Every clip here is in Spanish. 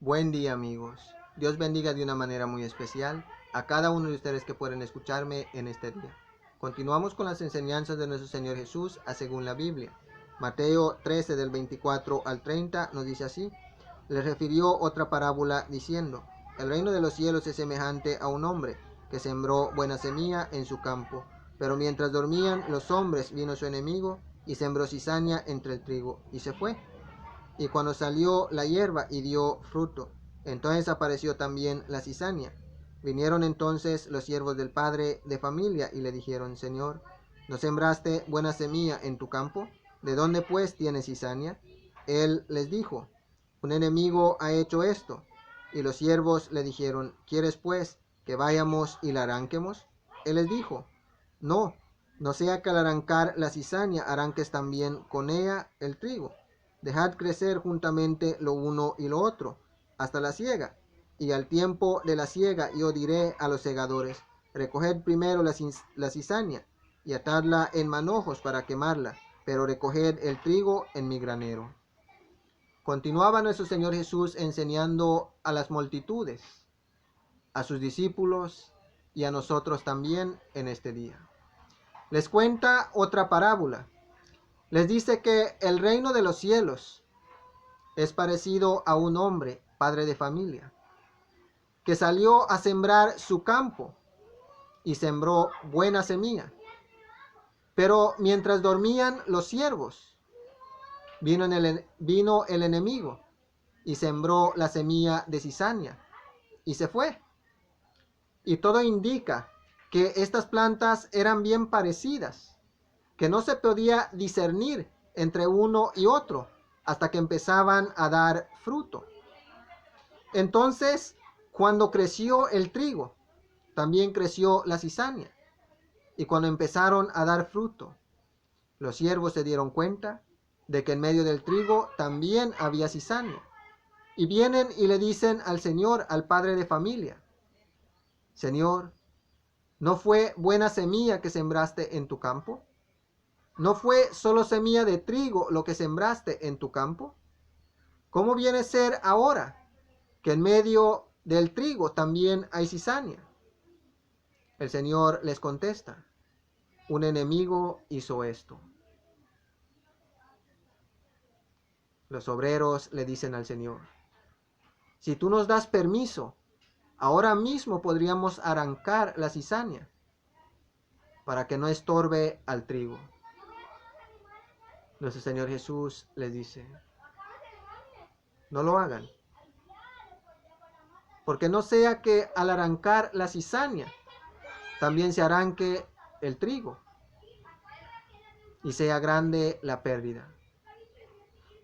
Buen día, amigos. Dios bendiga de una manera muy especial a cada uno de ustedes que pueden escucharme en este día. Continuamos con las enseñanzas de nuestro Señor Jesús según la Biblia. Mateo 13 del 24 al 30 nos dice así: les refirió otra parábola diciendo: el reino de los cielos es semejante a un hombre que sembró buena semilla en su campo. Pero mientras dormían los hombres, vino su enemigo y sembró cizaña entre el trigo y se fue. Y cuando salió la hierba y dio fruto, entonces apareció también la cizaña. Vinieron entonces los siervos del padre de familia y le dijeron: Señor, ¿no sembraste buena semilla en tu campo? ¿De dónde pues tienes cizaña? Él les dijo: un enemigo ha hecho esto. Y los siervos le dijeron: ¿quieres pues que vayamos y la arranquemos? Él les dijo: no, no sea que al arrancar la cizaña arranques también con ella el trigo. Dejad crecer juntamente lo uno y lo otro, hasta la siega. Y al tiempo de la siega yo diré a los segadores: recoged primero la cizaña, y atadla en manojos para quemarla, pero recoged el trigo en mi granero. Continuaba nuestro Señor Jesús enseñando a las multitudes, a sus discípulos y a nosotros también en este día. Les cuenta otra parábola. Les dice que el reino de los cielos es parecido a un hombre, padre de familia, que salió a sembrar su campo y sembró buena semilla. Pero mientras dormían los siervos, vino el enemigo y sembró la semilla de cizaña y se fue. Y todo indica que estas plantas eran bien parecidas, que no se podía discernir entre uno y otro hasta que empezaban a dar fruto. Entonces, cuando creció el trigo, también creció la cizaña. Y cuando empezaron a dar fruto, los siervos se dieron cuenta de que en medio del trigo también había cizaña. Y vienen y le dicen al Señor, al padre de familia: Señor, ¿no fue buena semilla que sembraste en tu campo? ¿No fue solo semilla de trigo lo que sembraste en tu campo? ¿Cómo viene a ser ahora que en medio del trigo también hay cizaña? El Señor les contesta: un enemigo hizo esto. Los obreros le dicen al Señor: si tú nos das permiso, ahora mismo podríamos arrancar la cizaña para que no estorbe al trigo. Nuestro Señor Jesús les dice: no lo hagan, porque no sea que al arrancar la cizaña también se arranque el trigo y sea grande la pérdida.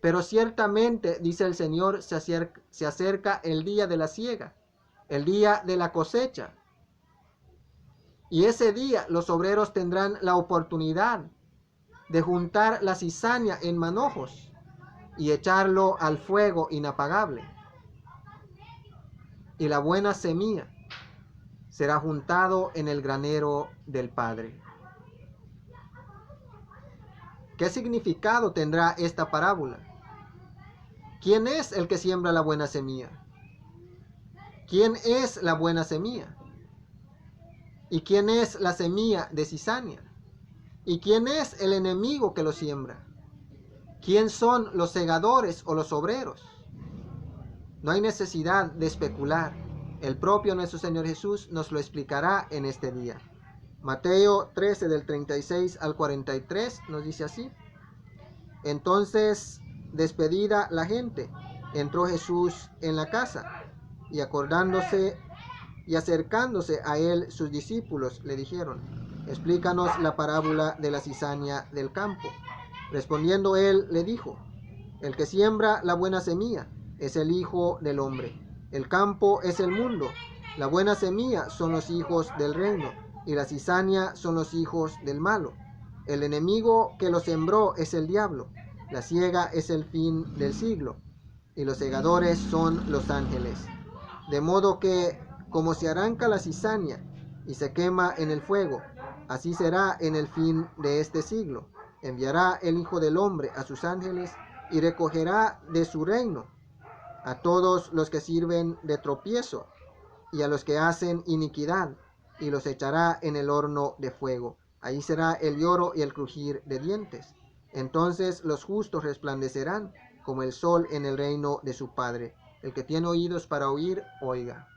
Pero ciertamente, dice el Señor, se acerca el día de la siega, el día de la cosecha. Y ese día los obreros tendrán la oportunidad de juntar la cizaña en manojos y echarlo al fuego inapagable. Y la buena semilla será juntado en el granero del Padre. ¿Qué significado tendrá esta parábola? ¿Quién es el que siembra la buena semilla? ¿Quién es la buena semilla? ¿Y quién es la semilla de cizaña? ¿Y quién es el enemigo que lo siembra? ¿Quién son los segadores o los obreros? No hay necesidad de especular. El propio nuestro Señor Jesús nos lo explicará en este día. Mateo 13 del 36 al 43 nos dice así: entonces, despedida la gente, entró Jesús en la casa, y acordándose y acercándose a él sus discípulos le dijeron: explícanos la parábola de la cizaña del campo. Respondiendo él le dijo: el que siembra la buena semilla es el Hijo del Hombre. El campo es el mundo. La buena semilla son los hijos del reino, y la cizaña son los hijos del malo. El enemigo que lo sembró es el diablo. La siega es el fin del siglo, y los segadores son los ángeles. De modo que, como se arranca la cizaña y se quema en el fuego, así será en el fin de este siglo. Enviará el Hijo del Hombre a sus ángeles y recogerá de su reino a todos los que sirven de tropiezo y a los que hacen iniquidad, y los echará en el horno de fuego. Ahí será el lloro y el crujir de dientes. Entonces los justos resplandecerán como el sol en el reino de su Padre. El que tiene oídos para oír, oiga.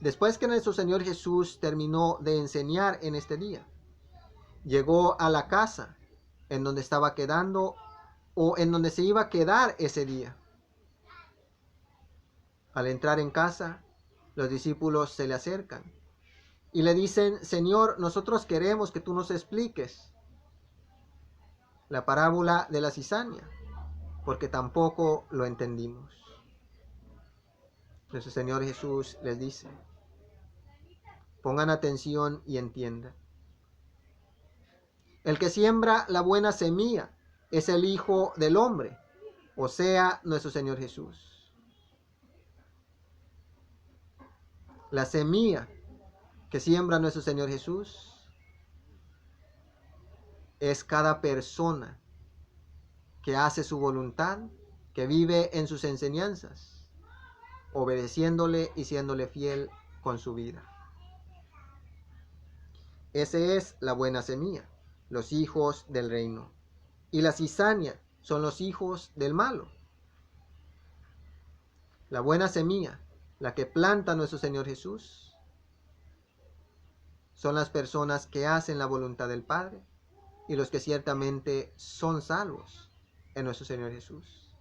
Después que nuestro Señor Jesús terminó de enseñar en este día, llegó a la casa en donde estaba quedando o en donde se iba a quedar ese día. Al entrar en casa, los discípulos se le acercan y le dicen: Señor, nosotros queremos que tú nos expliques la parábola de la cizaña, porque tampoco lo entendimos. Nuestro Señor Jesús les dice: pongan atención y entiendan. El que siembra la buena semilla es el Hijo del Hombre, o sea, nuestro Señor Jesús. La semilla que siembra nuestro Señor Jesús es cada persona que hace su voluntad, que vive en sus enseñanzas, obedeciéndole y siéndole fiel con su vida. Esa es la buena semilla, los hijos del reino. Y la cizaña son los hijos del malo. La buena semilla, la que planta nuestro Señor Jesús, son las personas que hacen la voluntad del Padre y los que ciertamente son salvos en nuestro Señor Jesús.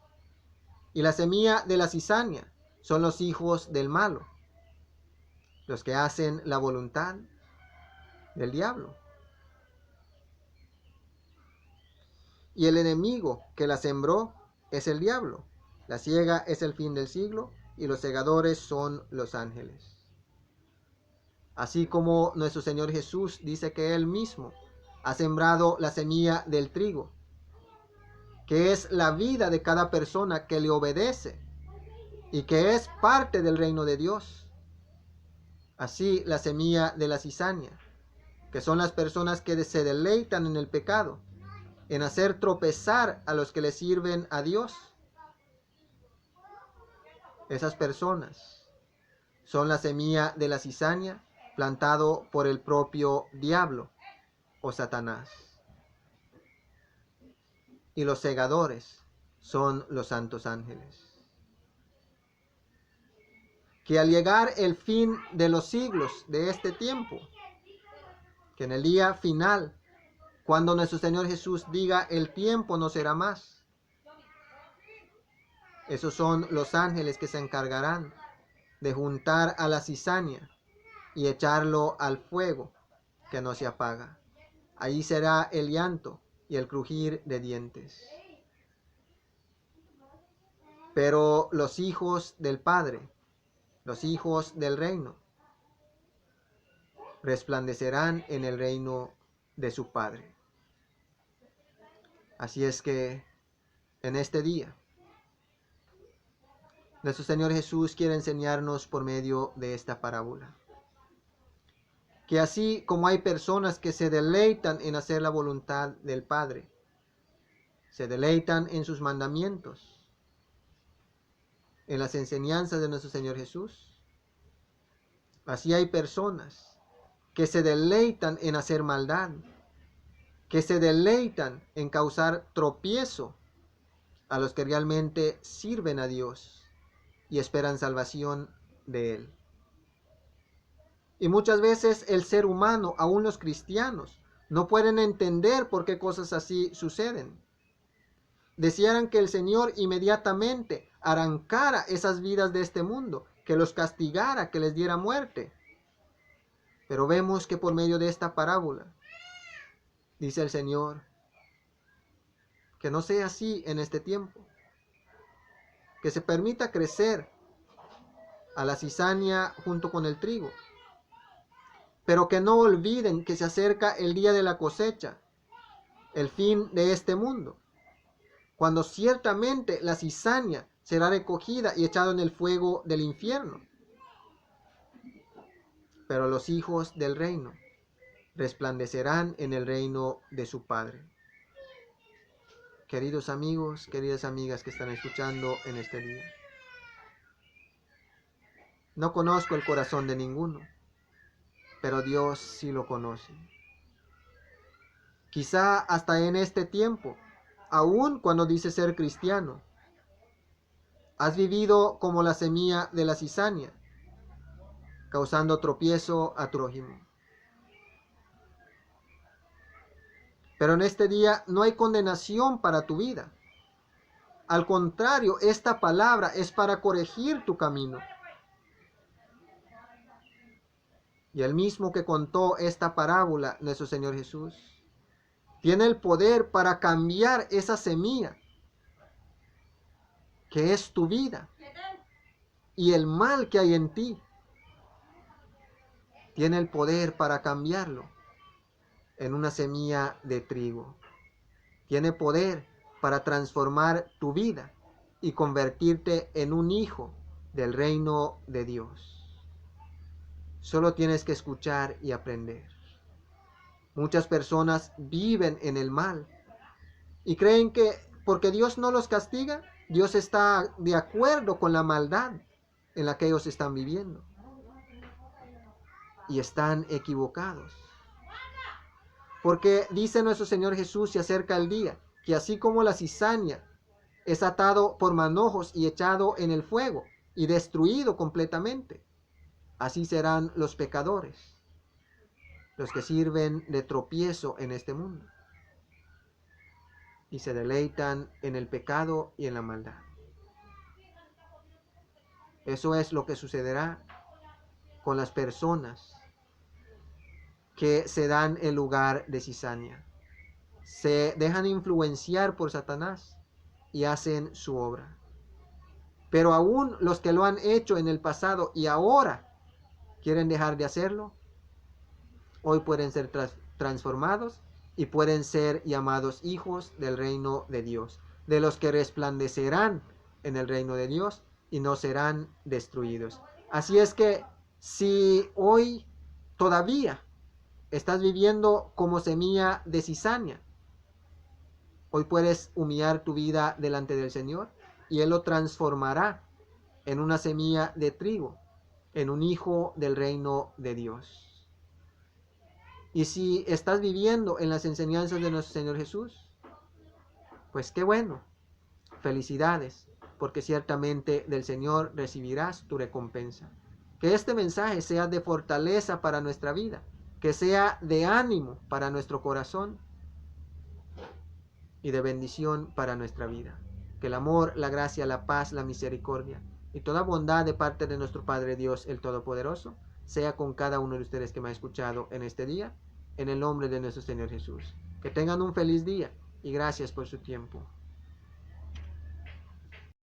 Y la semilla de la cizaña son los hijos del malo, los que hacen la voluntad del diablo. Y el enemigo que la sembró es el diablo. La siega es el fin del siglo y los segadores son los ángeles. Así como nuestro Señor Jesús dice que Él mismo ha sembrado la semilla del trigo, que es la vida de cada persona que le obedece y que es parte del reino de Dios. Así la semilla de la cizaña, que son las personas que se deleitan en el pecado, en hacer tropezar a los que le sirven a Dios. Esas personas son la semilla de la cizaña plantado por el propio diablo o Satanás. Y los segadores son los santos ángeles. Que al llegar el fin de los siglos de este tiempo, que en el día final, cuando nuestro Señor Jesús diga el tiempo no será más, esos son los ángeles que se encargarán de juntar a la cizaña y echarlo al fuego que no se apaga. Ahí será el llanto y el crujir de dientes. Pero los hijos del Padre, los hijos del reino, resplandecerán en el reino de su Padre. Así es que en este día, nuestro Señor Jesús quiere enseñarnos por medio de esta parábola que así como hay personas que se deleitan en hacer la voluntad del Padre, se deleitan en sus mandamientos, en las enseñanzas de nuestro Señor Jesús, así hay personas que se deleitan en hacer maldad, que se deleitan en causar tropiezo a los que realmente sirven a Dios y esperan salvación de Él. Y muchas veces el ser humano, aún los cristianos, no pueden entender por qué cosas así suceden. Desearan que el Señor inmediatamente arrancara esas vidas de este mundo, que los castigara, que les diera muerte. Pero vemos que por medio de esta parábola, dice el Señor, que no sea así en este tiempo, que se permita crecer a la cizaña junto con el trigo, pero que no olviden que se acerca el día de la cosecha, el fin de este mundo, cuando ciertamente la cizaña será recogida y echada en el fuego del infierno. Pero los hijos del reino resplandecerán en el reino de su Padre. queridos amigos, queridas amigas que están escuchando en este día. No conozco el corazón de ninguno, pero Dios sí lo conoce. Quizá hasta en este tiempo, aun cuando dices ser cristiano, has vivido como la semilla de la cizaña, causando tropiezo a tu prójimo. Pero en este día no hay condenación para tu vida. Al contrario, esta palabra es para corregir tu camino. Y el mismo que contó esta parábola, nuestro Señor Jesús, tiene el poder para cambiar esa semilla que es tu vida y el mal que hay en ti. Tiene el poder para cambiarlo en una semilla de trigo. Tiene poder para transformar tu vida y convertirte en un hijo del reino de Dios. Solo tienes que escuchar y aprender. Muchas personas viven en el mal y creen que porque Dios no los castiga, Dios está de acuerdo con la maldad en la que ellos están viviendo. Y están equivocados. Porque dice nuestro Señor Jesús, se acerca el día, que así como la cizaña es atado por manojos y echado en el fuego y destruido completamente, así serán los pecadores, los que sirven de tropiezo en este mundo y se deleitan en el pecado y en la maldad. Eso es lo que sucederá con las personas que se dan el lugar de cizaña. Se dejan influenciar por Satanás y hacen su obra. Pero aún los que lo han hecho en el pasado y ahora quieren dejar de hacerlo, hoy pueden ser transformados y pueden ser llamados hijos del reino de Dios, de los que resplandecerán en el reino de Dios y no serán destruidos. Así es que si hoy todavía estás viviendo como semilla de cizaña, hoy puedes humillar tu vida delante del Señor y Él lo transformará en una semilla de trigo, en un hijo del reino de Dios. Y si estás viviendo en las enseñanzas de nuestro Señor Jesús, pues qué bueno, felicidades, porque ciertamente del Señor recibirás tu recompensa. Que este mensaje sea de fortaleza para nuestra vida, que sea de ánimo para nuestro corazón y de bendición para nuestra vida. Que el amor, la gracia, la paz, la misericordia y toda bondad de parte de nuestro Padre Dios, el Todopoderoso, sea con cada uno de ustedes que me ha escuchado en este día, en el nombre de nuestro Señor Jesús. Que tengan un feliz día y gracias por su tiempo.